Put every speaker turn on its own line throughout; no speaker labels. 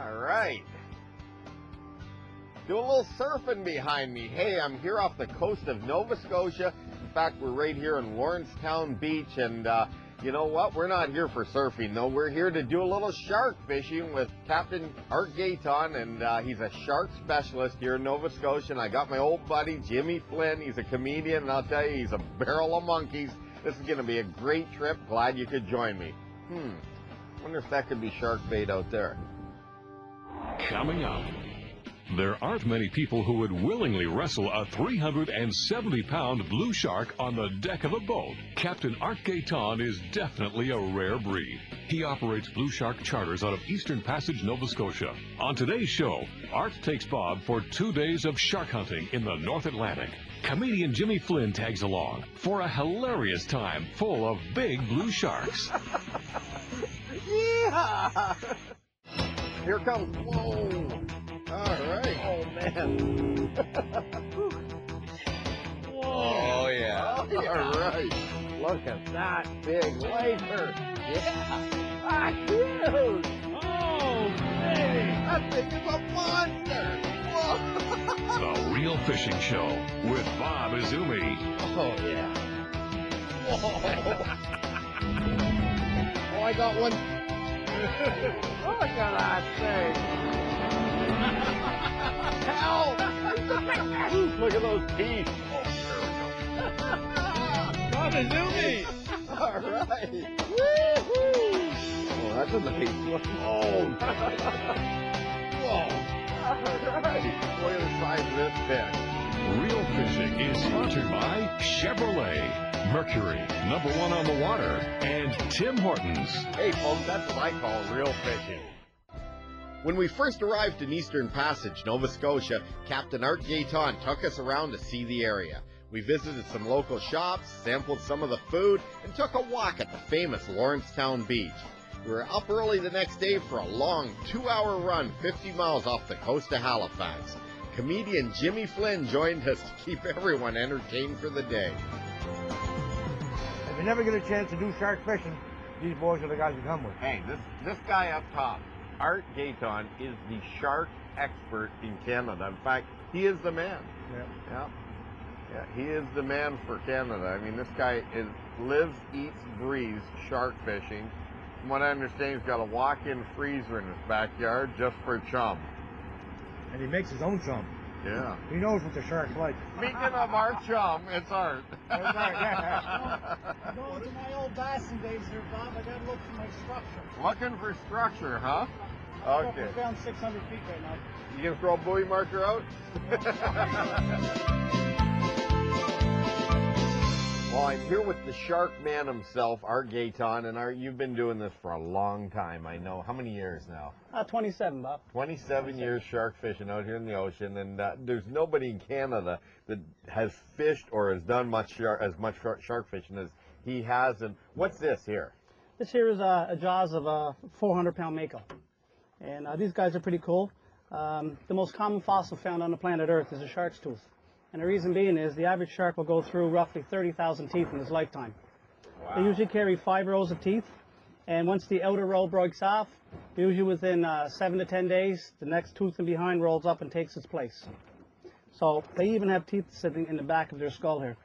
All right. Do a little surfing behind me. Hey, I'm here off the coast of Nova Scotia. In fact, we're right here in Lawrencetown Beach, and you know what? We're not here for surfing, though. We're here to do a little shark fishing with Captain Art Gayton, and he's a shark specialist here in Nova Scotia. And I got my old buddy, Jimmy Flynn. He's a comedian, and I'll tell you, he's a barrel of monkeys. This is going to be a great trip. Glad you could join me. Wonder if that could be shark bait out there.
Coming up, there aren't many people who would willingly wrestle a 370-pound blue shark on the deck of a boat. Captain Art Gayton is definitely a rare breed. He operates Blue Shark charters out of Eastern Passage, Nova Scotia. On today's show, Art takes Bob for 2 days of shark hunting in the North Atlantic. Comedian Jimmy Flynn tags along for a hilarious time full of big blue sharks.
Yeah! Here comes. Whoa! All right.
Oh, man.
Oh, yeah. All right.
Look at that big laser.
Yeah.
Ah, huge. Oh, baby.
That thing is a monster. Whoa.
The Real Fishing Show with Bob Izumi.
Oh, yeah. Whoa. Oh, I got one.
Look at that thing.
Help! Look at those teeth.
Bob Izumi.
All right. Woo-hoo. Oh, that's a nice one. Oh. Whoa. All right. Look at the size of this fish.
Real Fishing is sponsored by Chevrolet, Mercury, #1 on the water, and Tim Hortons.
Hey, folks, that's what I call real fishing. When we first arrived in Eastern Passage, Nova Scotia, Captain Art Gayton took us around to see the area. We visited some local shops, sampled some of the food, and took a walk at the famous Lawrencetown Beach. We were up early the next day for a long 2-hour run 50 miles off the coast of Halifax. Comedian Jimmy Flynn joined us to keep everyone entertained for the day.
If you never get a chance to do shark fishing, these boys are the guys you come with.
Hey, this guy up top, Art Gayton, is the shark expert in Canada. In fact, he is the man. Yeah, he is the man for Canada. I mean, this guy lives, eats, breathes shark fishing. From what I understand, he's got a walk-in freezer in his backyard just for chum.
And he makes his own chum.
Yeah.
He knows what the shark's like.
Speaking of our chum, it's Art.
That's right, yeah.
Going to my old Bassin days here, Bob. I got to look for my structure.
Looking for structure, huh? Okay.
We're down 600 feet right now.
You gonna throw a buoy marker out? Well, I'm here with the shark man himself, Art Gayton, and Art, you've been doing this for a long time, I know. How many years now?
27, Bob.
27 years shark fishing out here in the ocean, and there's nobody in Canada that has fished or has done as much shark fishing as he has. And what's this here?
This here is a jaws of a 400-pound mako. And these guys are pretty cool. The most common fossil found on the planet Earth is a shark's tooth. And the reason being is the average shark will go through roughly 30,000 teeth in his lifetime.
Wow.
They usually carry 5 rows of teeth. And once the outer row breaks off, usually within 7 to 10 days, the next tooth in behind rolls up and takes its place. So they even have teeth sitting in the back of their skull here.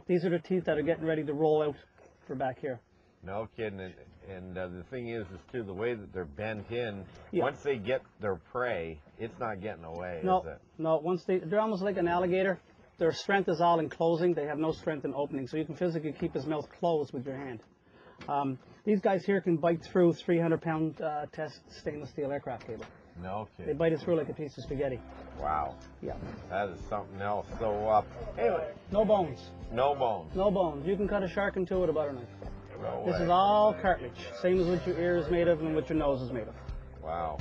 These are the teeth that are getting ready to roll out for back here.
No kidding. And the thing is too, the way that they're bent in,
Yeah.
once they get their prey, it's not getting away,
No,
is it?
no. They're almost like an alligator. Their strength is all in closing. They have no strength in opening. So you can physically keep his mouth closed with your hand. These guys here can bite through 300-pound test stainless steel aircraft cable.
No
They
kidding.
bite it through like a piece of spaghetti.
Wow.
Yeah.
That is something else. So, anyway,
No bones.
no bones.
No bones. You can cut a shark in two with a butter knife.
No
This
way.
is all cartilage. Same as what your ear is made of and what your nose is made of.
Wow.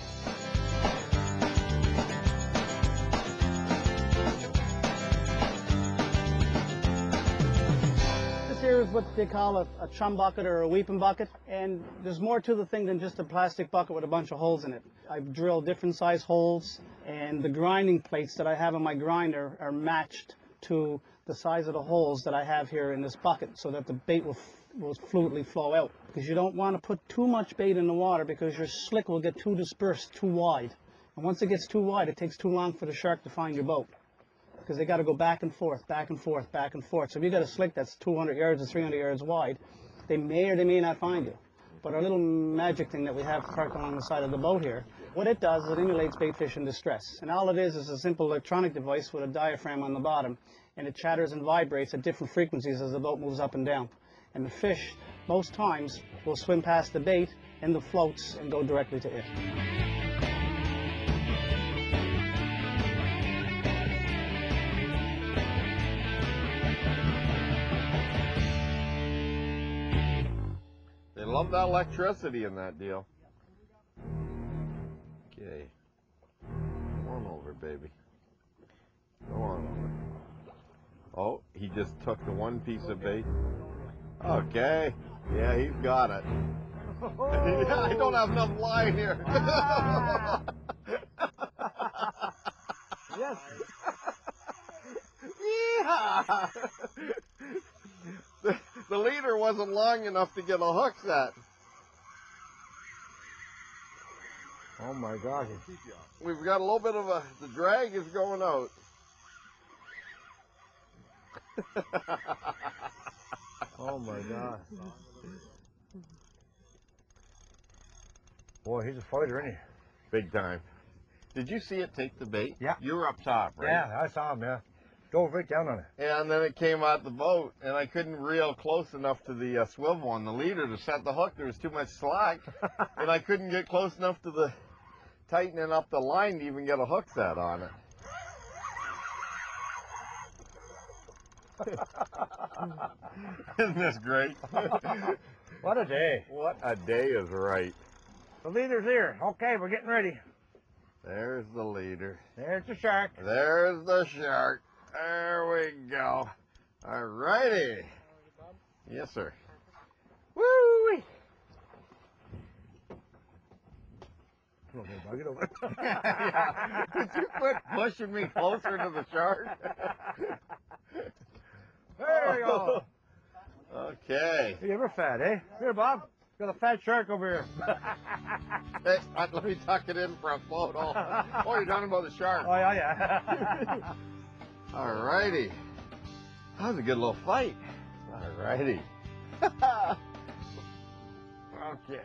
This here is what they call a chum bucket or a weeping bucket. And there's more to the thing than just a plastic bucket with a bunch of holes in it. I've drilled different size holes, and the grinding plates that I have on my grinder are matched to the size of the holes that I have here in this bucket, so that the bait will will fluidly flow out, because you don't want to put too much bait in the water because your slick will get too dispersed, too wide. And once it gets too wide, it takes too long for the shark to find your boat, because they got to go back and forth, back and forth, back and forth. So if you got a slick that's 200 yards or 300 yards wide, they may or they may not find you. But our little magic thing that we have parked along the side of the boat here, what it does is it emulates bait fish in distress. And all it is a simple electronic device with a diaphragm on the bottom, and it chatters and vibrates at different frequencies as the boat moves up and down. And the fish, most times, will swim past the bait and the floats and go directly to it.
They love that electricity in that deal. Okay. Come on over, baby. Go on over. Oh, he just took the one piece of bait. Okay. Yeah, he's got it. Yeah, I don't have enough line here.
Yes.
Yeah. The leader wasn't long enough to get a hook set.
Oh my gosh.
We've got a little bit of the drag is going out.
Oh my God. Boy, he's a fighter, isn't he?
Big time. Did you see it take the bait?
Yeah.
You were up top, right?
Yeah, I saw him, yeah. Dove right down on it.
And then it came out the boat, and I couldn't reel close enough to the swivel on the leader to set the hook. There was too much slack, and I couldn't get close enough to the tightening up the line to even get a hook set on it. Isn't this great?
What a day.
What a day is right.
The leader's here. Okay, we're getting ready.
There's the leader.
There's the shark.
There's the shark. There we go. All righty. Yes, sir. Woo!
Come on, baby, get over.
Yeah. Could you quit pushing me closer to the shark?
There you go.
Okay.
Hey, you're fat, eh? Here, Bob. Got a fat shark over here.
Hey, let me tuck it in for a photo. Oh, you're talking about the shark.
Oh, yeah.
All righty. That was a good little fight. All righty. Okay.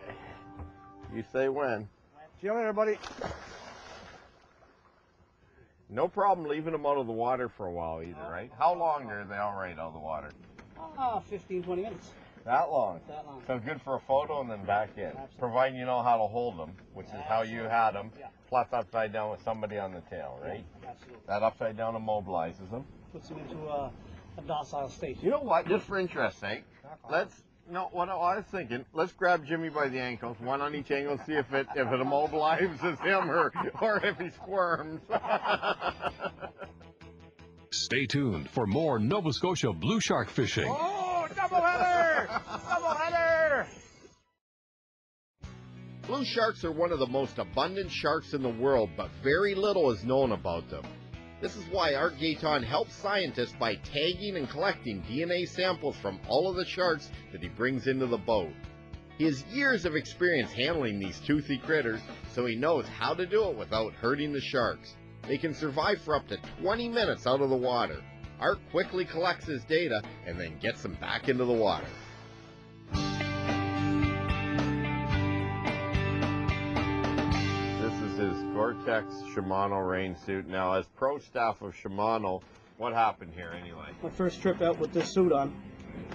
You say when.
See you later, buddy.
No problem leaving them out of the water for a while either, right? How long are they all right out of the water?
15, 20 minutes.
That long?
That long.
So good for a photo and then back in.
Absolutely.
Providing you know how to hold them, which is how you had them.
Yeah.
Flipped upside down with somebody on the tail, right?
Absolutely.
That upside down immobilizes them.
Puts them into a docile state.
You know what? Just for interest's sake, what I was thinking, let's grab Jimmy by the ankles, one on each ankle, see if it immobilizes him or if he squirms.
Stay tuned for more Nova Scotia blue shark fishing.
Oh, double header! Double header!
Blue sharks are one of the most abundant sharks in the world, but very little is known about them. This is why Art Gaeton helps scientists by tagging and collecting DNA samples from all of the sharks that he brings into the boat. He has years of experience handling these toothy critters, so he knows how to do it without hurting the sharks. They can survive for up to 20 minutes out of the water. Art quickly collects his data and then gets them back into the water. This is his Gore-Tex Shimano rain suit. Now, as pro staff of Shimano, what happened here anyway?
My first trip out with this suit on,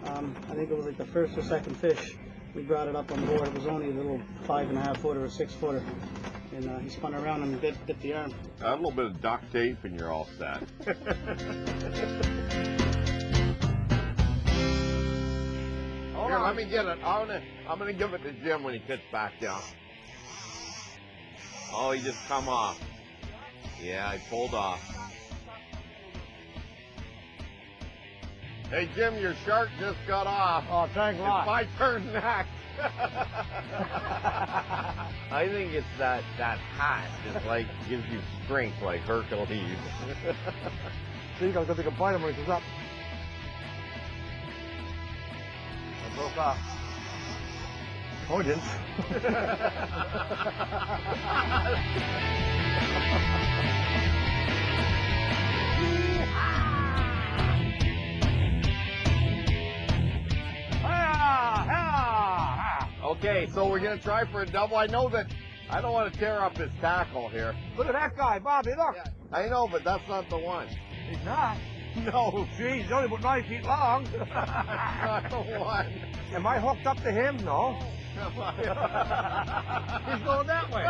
I think it was like the first or second fish. We brought it up on board. It was only a little 5.5 footer or 6 footer. And he spun around and bit the arm.
A little bit of duct tape and you're all set. Here, let me get it. I'm gonna give it to Jim when he gets back down. Oh, he just come off. Yeah, he pulled off. Hey Jim, your shark just got off.
Oh, thanks a lot.
It's my turn next. I think it's that hat just like gives you strength like Hercules.
See, you gotta take a bite of him when he comes up. Broke off. Oh, it didn't.
Okay, so we're gonna try for a double. I know that I don't want to tear up his tackle here.
Look at that guy, Bobby, look.
Yeah, I know, but that's not the one.
He's not.
No,
Gee, he's only about 9 feet long.
not the one.
Am I hooked up to him? No. He's going that way.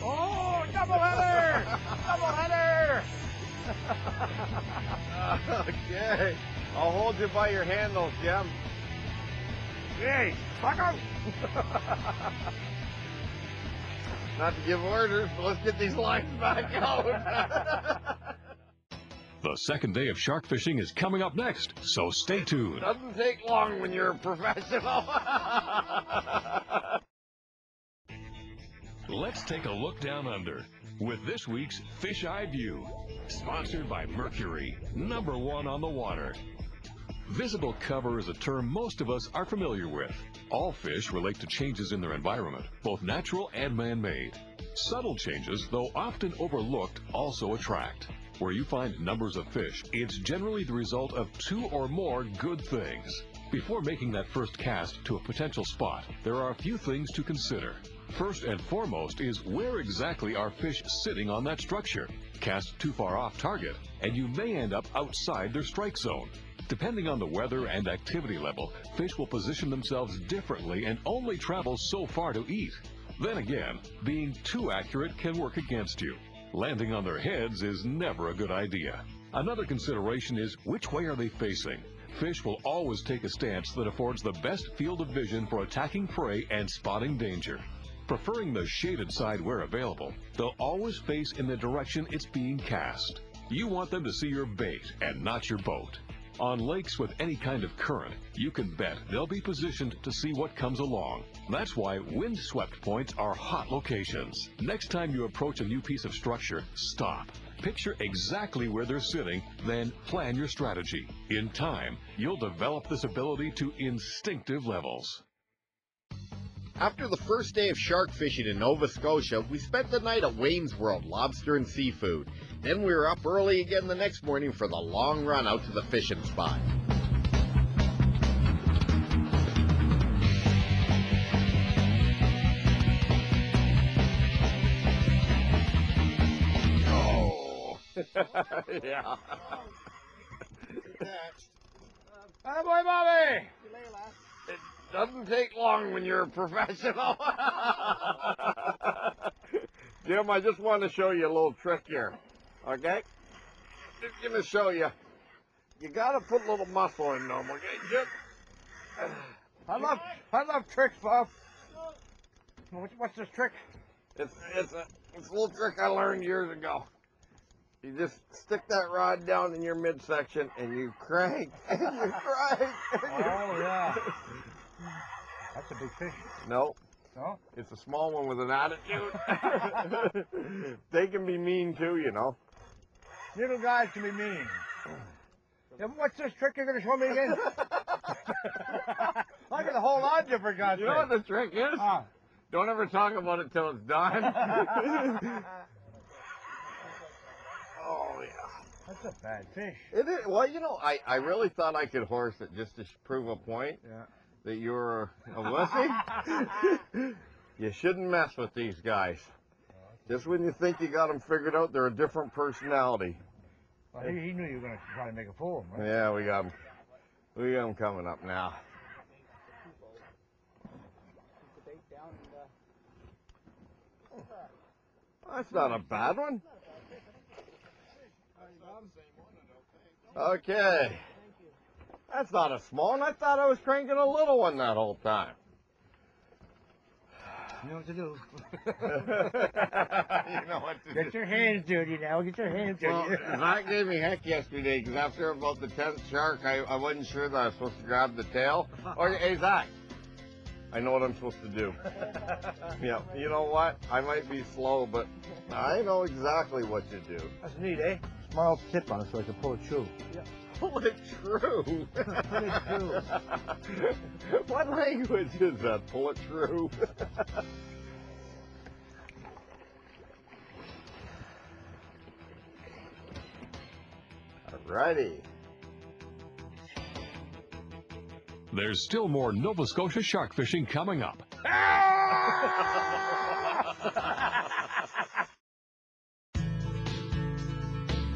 Oh, double header! Double header!
Okay, I'll hold you by your handles, Jim.
Hey, fuck him!
Not to give orders, but let's get these lines back out.
The second day of shark fishing is coming up next, so stay tuned.
Doesn't take long when you're a professional.
Let's take a look down under with this week's Fish Eye View, sponsored by Mercury, #1 on the water. Visible cover is a term most of us are familiar with. All fish relate to changes in their environment, both natural and man-made. Subtle changes, though often overlooked, also attract. Where you find numbers of fish, it's generally the result of 2 or more good things. Before making that first cast to a potential spot, there are a few things to consider. First and foremost is where exactly are fish sitting on that structure. Cast too far off target, and you may end up outside their strike zone. Depending on the weather and activity level, fish will position themselves differently and only travel so far to eat. Then again, being too accurate can work against you. Landing on their heads is never a good idea. Another consideration is which way are they facing? Fish will always take a stance that affords the best field of vision for attacking prey and spotting danger. Preferring the shaded side where available, they'll always face in the direction it's being cast. You want them to see your bait and not your boat. On lakes with any kind of current, you can bet they'll be positioned to see what comes along. That's why wind-swept points are hot locations. Next time you approach a new piece of structure, stop. Picture exactly where they're sitting, then plan your strategy. In time, you'll develop this ability to instinctive levels.
After the first day of shark fishing in Nova Scotia, we spent the night at Wayne's World Lobster and Seafood. Then we were up early again the next morning for the long run out to the fishing spot. Oh! Yeah.
Hi, boy, Bobby!
It doesn't take long when you're a professional. Jim, I just want to show you a little trick here. Okay? Just gonna show you. You gotta put a little muscle in them, okay, Jim?
I love tricks, Bob. What's this trick?
It's a little trick I learned years ago. You just stick that rod down in your midsection and you crank and you crank.
Oh, yeah. That's a big fish.
No.
No?
It's a small one with an attitude. They can be mean too, you know.
Little guys can be mean. Yeah, what's this trick you're going to show me again? I got a whole lot of different guys.
You know what the trick is? Don't ever talk about it till it's done. Oh, yeah.
That's a bad fish.
It is. Well, you know, I really thought I could horse it just to prove a point.
Yeah.
That you're a wussy. You shouldn't mess with these guys. Just when you think you got them figured out, they're a different personality.
Well, he knew you were going to try to make a fool of him, right?
Yeah, we got them. We got them coming up now. That's not a bad one. Okay. That's not a small one. I thought I was cranking a little one that whole time.
You know what to do.
You know what to do.
Get your hands dirty now. Get your hands dirty.
Well, Zach gave me heck yesterday because after about the 10th shark, I wasn't sure that I was supposed to grab the tail. Or, hey, Zach, I know what I'm supposed to do. Yeah, you know what? I might be slow, but I know exactly what to do.
That's neat, eh? Small tip on it so I can pull it through. Yeah.
Pull it true.
Pull it true.
What language is that? Pull it true. Alrighty.
There's still more Nova Scotia shark fishing coming up.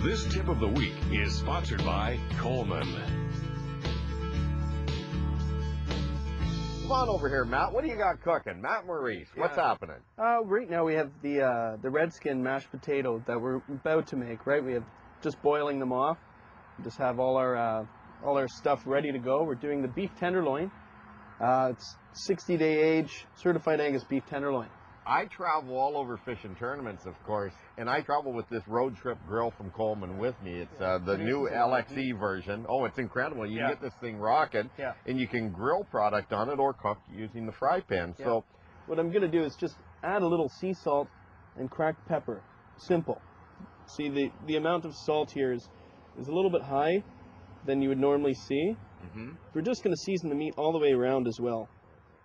This tip of the week is sponsored by Coleman.
Come on over here, Matt. What do you got cooking? Matt Maurice, what's happening?
Right now we have the redskin mashed potato that we're about to make. Right, we have just boiling them off. Just have all our stuff ready to go. We're doing the beef tenderloin. It's 60-day age, certified Angus beef tenderloin.
I travel all over fishing tournaments, of course, and I travel with this road trip grill from Coleman with me. It's the new LXE version. Oh, it's incredible. You can get this thing rocking, and you can grill product on it or cook using the fry pan. So
what I'm going to do is just add a little sea salt and cracked pepper. Simple. See, the amount of salt here is a little bit high than you would normally see. We're just going to season the meat all the way around as well.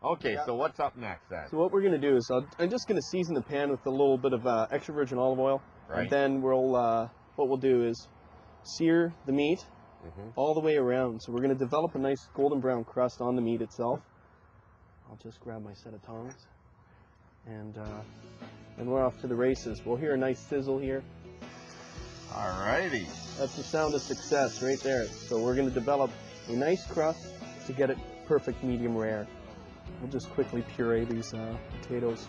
Okay, so what's up next then?
So what we're going to do is I'm just going to season the pan with a little bit of extra virgin olive oil.
Right.
And then what we'll do is sear the meat all the way around. So we're going to develop a nice golden brown crust on the meat itself. I'll just grab my set of tongs. And we're off to the races. We'll hear a nice sizzle here.
Alrighty.
That's the sound of success right there. So we're going to develop a nice crust to get it perfect medium rare. We'll just quickly puree these potatoes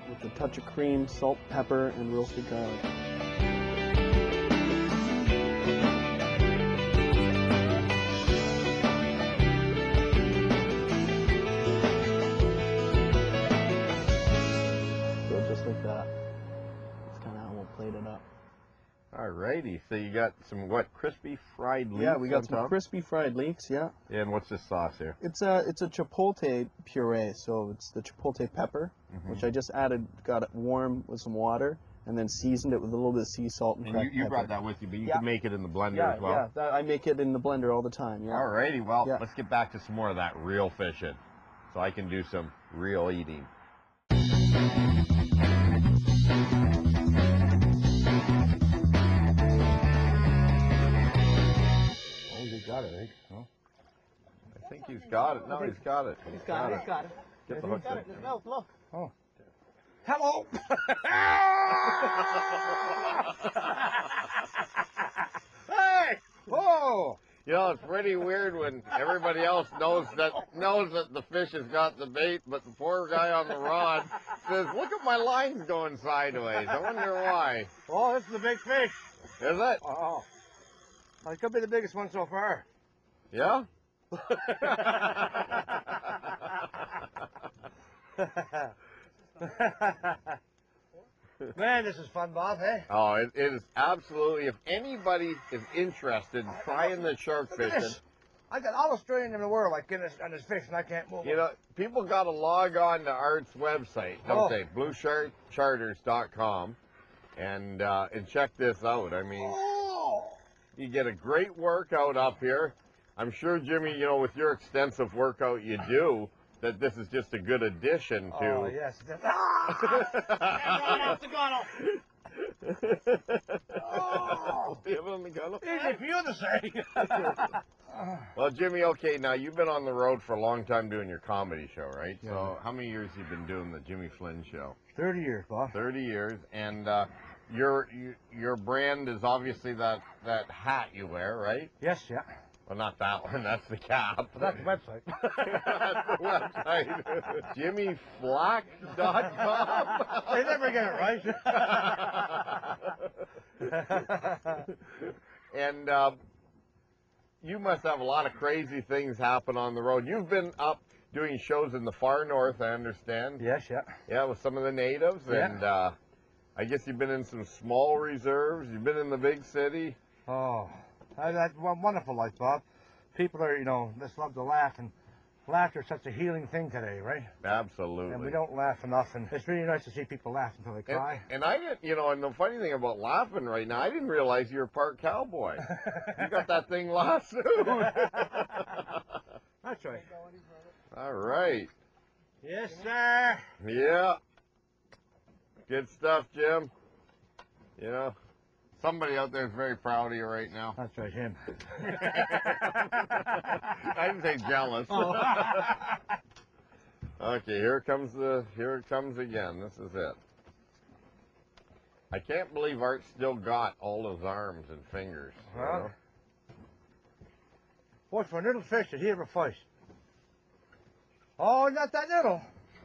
with a touch of cream, salt, pepper, and roasted garlic. So just like that. That's kind of how we'll plate it up.
Alrighty, so you got some, crispy fried leeks?
Yeah, we got
on
some
top?
crispy fried leeks, yeah.
And what's this sauce here?
It's a chipotle puree, so it's the chipotle pepper, which I just got it warm with some water, and then seasoned it with a little bit of sea salt and cracked
And you
pepper.
brought that with you, but you can make it in the blender as well?
Yeah, I make it in the blender all the time, yeah.
Alrighty, well, let's get back to some more of that real fishing, so I can do some real eating.
Got it, right? No?
I think he's got it. No, he's got it.
He's got it.
Get the hook
Got it.
in.
No, look.
Oh. Hello! Hey! Whoa!
You know, it's pretty weird when everybody else knows that the fish has got the bait, but the poor guy on the rod says, "Look at my lines going sideways. I wonder why."
Oh, this is a big fish.
Is it?
Oh. It could be the biggest one so far.
Yeah?
Man, this is fun, Bob, hey?
Oh, it is absolutely. If anybody is interested in trying the shark
Look at
fishing,
this. I got all the Australian in the world like in this fish, and I can't move.
you know, people got to log on to Art's website, don't they? BlueSharkCharters.com, and check this out. I mean, you get a great workout up here. I'm sure, Jimmy, you know, with your extensive workout you do, that this is just a good addition to.
Oh, yes. Easy for you to say.
Well, Jimmy, okay, now you've been on the road for a long time doing your comedy show, right?
Yeah.
So how many years have you been doing the Jimmy Flynn show?
30 years, Bob.
30 years, and your brand is obviously that hat you wear, right?
Yes, yeah.
Well, not that one, that's the cap.
But that's the website.
That's the website. JimmyFlack.com.
They never get it right.
And you must have a lot of crazy things happen on the road. You've been up doing shows in the far north, I understand.
Yes, yeah.
Yeah, with some of the natives.
Yeah.
And I guess you've been in some small reserves. You've been in the big city.
Oh, that's one wonderful life, Bob. People are, you know, just love to laugh, and laughter is such a healing thing today, right?
Absolutely.
And we don't laugh enough, and it's really nice to see people laugh until they cry.
And I didn't, you know, and the funny thing about laughing right now, I didn't realize you were part cowboy. You got that thing lassoed.
That's right.
All right.
Yes, sir.
Yeah. Good stuff, Jim. You know, somebody out there is very proud of you right now.
That's right, him.
I didn't say jealous.
Oh.
Okay, here it comes again. This is it. I can't believe Art still got all his arms and fingers. You
Well,
know?
boy, for a little fish, did he ever fight? Oh, not that little.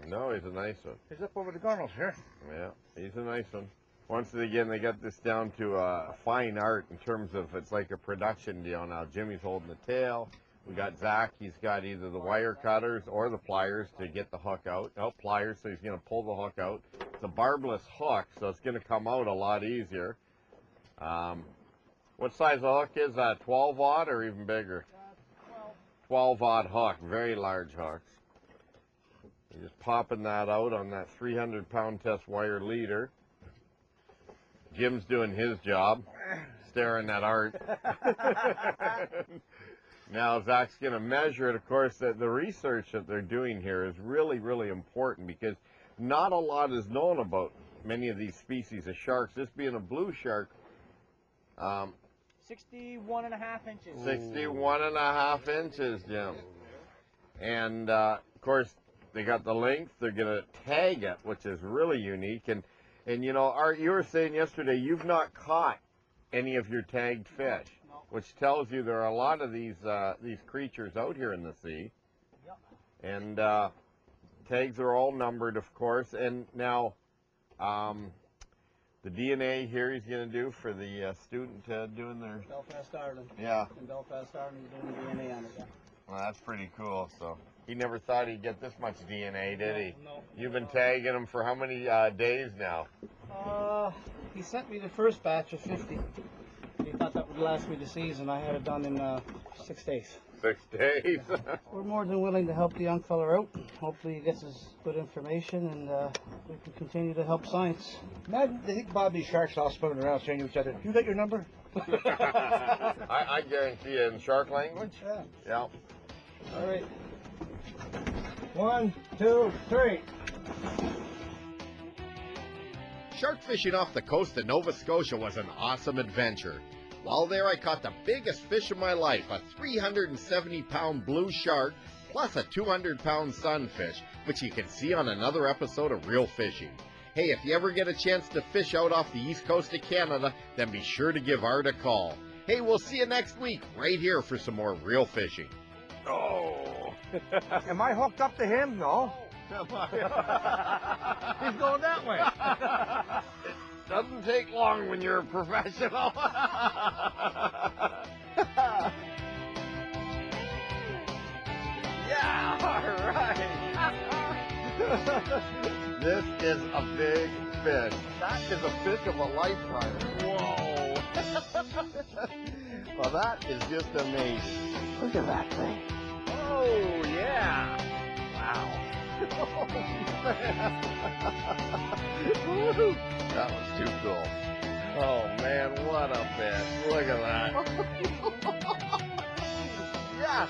No, he's a nice one.
He's up over the gunnels here.
Yeah, he's a nice one. Once again, they got this down to fine art in terms of it's like a production deal now. Jimmy's holding the tail. We got Zach. He's got either the wire cutters or the pliers to get the hook out. Oh, pliers, so he's going to pull the hook out. It's a barbless hook, so it's going to come out a lot easier. What size of hook is that? 12-aught or even bigger? 12-aught hook. Very large hooks. You're just popping that out on that 300-pound test wire leader. Jim's doing his job, staring at Art. Now Zach's going to measure it. Of course, the research that they're doing here is really, really important because not a lot is known about many of these species of sharks. This being a blue shark,
61.5 inches.
61.5 inches, Jim. And, of course, they got the length. They're going to tag it, which is really unique. And you know, Art, you were saying yesterday you've not caught any of your tagged fish, which tells you there are a lot of these creatures out here in the sea.
Yep.
And tags are all numbered, of course. And now, the DNA here he's going to do for the student doing their...
Belfast, Ireland.
Yeah.
In Belfast, Ireland, doing DNA on it. Yeah.
Well, that's pretty cool. So he never thought he'd get this much DNA, did he?
No.
You've been tagging him for how many days now?
He sent me the first batch of 50. He thought that would last me the season. I had it done in 6 days.
6 days.
We're more than willing to help the young fella out. Hopefully he gets his good information and we can continue to help science.
Imagine, they think Bobby Sharks all swimming around saying to each other, "You got your number?"
I guarantee you in shark language?
Yeah.
Yeah.
All right. 1, 2, 3.
Shark fishing off the coast of Nova Scotia was an awesome adventure. While there, I caught the biggest fish of my life, a 370-pound blue shark, plus a 200-pound sunfish, which you can see on another episode of Real Fishing. Hey, if you ever get a chance to fish out off the east coast of Canada, then be sure to give Art a call. Hey, we'll see you next week, right here for some more Real Fishing. Oh!
Am I hooked up to him? No.
Come on.
He's going that way.
It doesn't take long when you're a professional. Yeah, all right. This is a big fish. That is a fish of a lifetime. Whoa. Well, that is just amazing.
Look at that thing.
Oh, yeah. Wow. Woo. That was too cool. Oh, man, what a fish. Look at that. Yes.